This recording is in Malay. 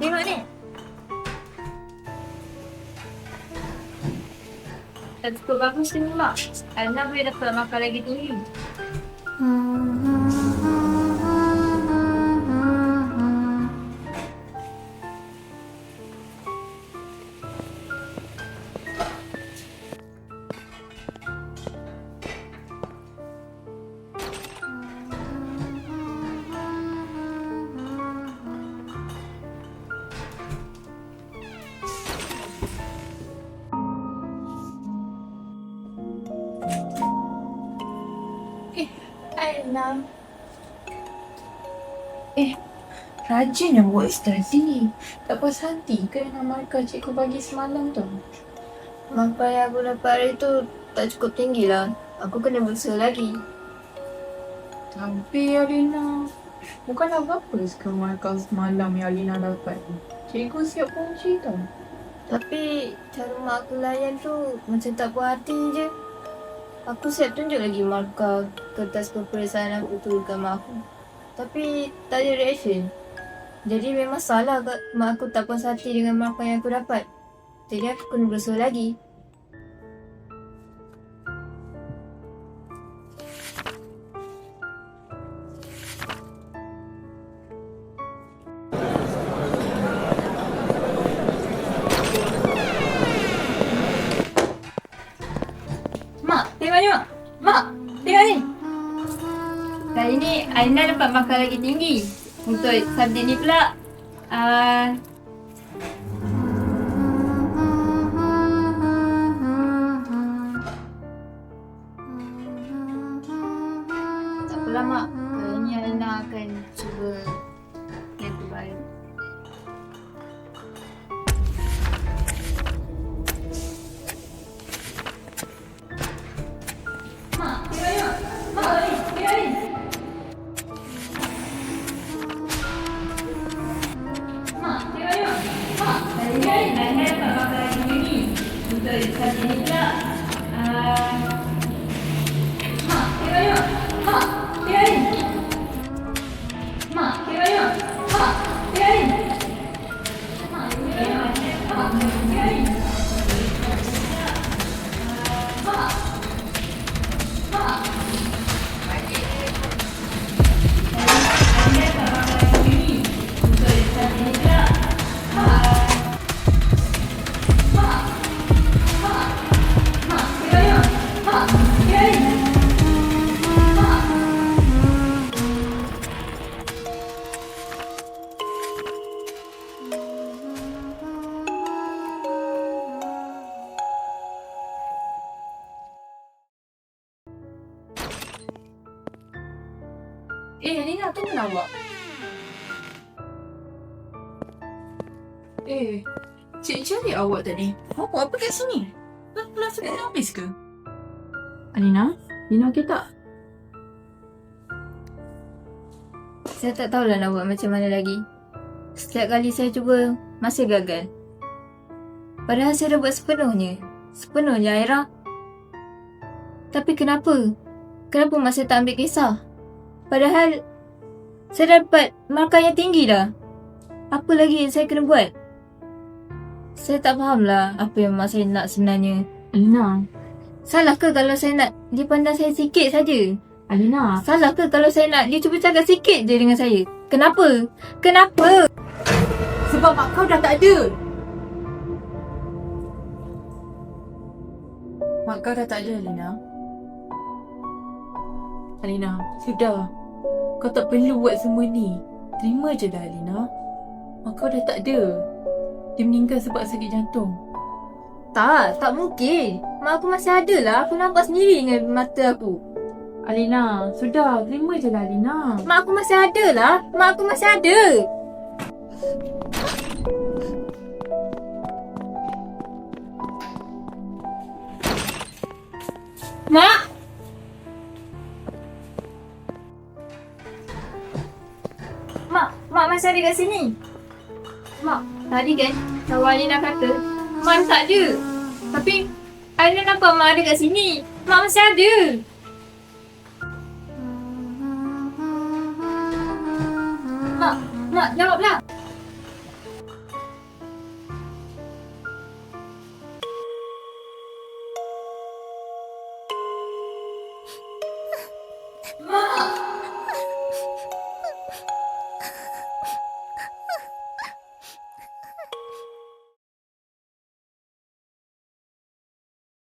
tengok ni. Tak cukup bagus ni Mak. Alina boleh dapat makan lagi tinggi. Alina. Rajin yang buat study. Tak puas hati ke dengan markah cikgu bagi semalam tu? Markah yang aku dapat hari tu tak cukup tinggi lah. Aku kena berusaha lagi. Tapi Alina, bukanlah apa-apa sekarang markah semalam yang Alina dapat. Cikgu siap punci tau. Tapi cara mak aku layan tu macam tak puas hati je. Aku siap tunjuk lagi markah kertas peperiksaan aku tu dekat mak aku. Tapi tak ada reaction. Jadi memang salah mak aku tak puas hati dengan markah yang aku dapat. Jadi aku kena berusaha lagi. Mak, tengok ni Mak. Mak, tengok ni. Kali ni Alina dapat markah lagi tinggi. Untuk subjek ni pula tak apalah Mak. Kali ni Alina akan cuba yang terbaik. Mak, tengok ni Mak. Mak, ni, tengok ni. Mak, tengok ni Mak. Mak, kali ni Alina dapat markah lagi tinggi. Untuk subjek ni pula Mak, tengok ni Mak. Mak, tengok ni. Mak, tengok ni Mak. Mak, tengok ni. Mak, tengok ni Mak. Mak, tengok ni. Mak. Mak. Alina dapat markah lagi tinggi. Untuk subjek ni pula Mak. Mak. Mak. Mak, tengok ni Mak. Mak, tengok ni. Mak. Alina, tunggu awak. Cik cari awak tadi. Awak apa kat sini? Kelas dah habis ke? Alina? Alina okey tak? Saya tak tahulah nak buat macam mana lagi. Setiap kali saya cuba, masih gagal. Padahal saya dah buat sepenuhnya Aira. Tapi kenapa? Kenapa mak saya tak ambil kisah? Padahal saya dapat markah yang tinggi dah. Apa lagi yang saya kena buat? Saya tak fahamlah apa yang mak saya nak sebenarnya. Alina. Salah ke kalau saya nak dia pandang saya sikit saja? Alina. Salah ke kalau saya nak dia cuba cakap sikit je dengan saya? Kenapa? Kenapa? Sebab mak kau dah tak ada. Mak kau dah tak ada, Alina. Alina, sudah. Kau tak perlu buat semua ni. Terima je dah, Alina. Mak kau dah tak ada. Dia meninggal sebab sakit jantung. Tak mungkin. Mak aku masih ada lah. Aku nampak sendiri dengan mata aku. Alina, sudah. Terima je lah, Alina. Mak aku masih ada lah. Mak aku masih ada. Mak! Mak masih ada kat sini. Mak, tadi kan kawan Alina kata Mak tak ada. Tapi Alina nampak Mak ada kat sini. Mak masih ada. Mak jawablah. Mak!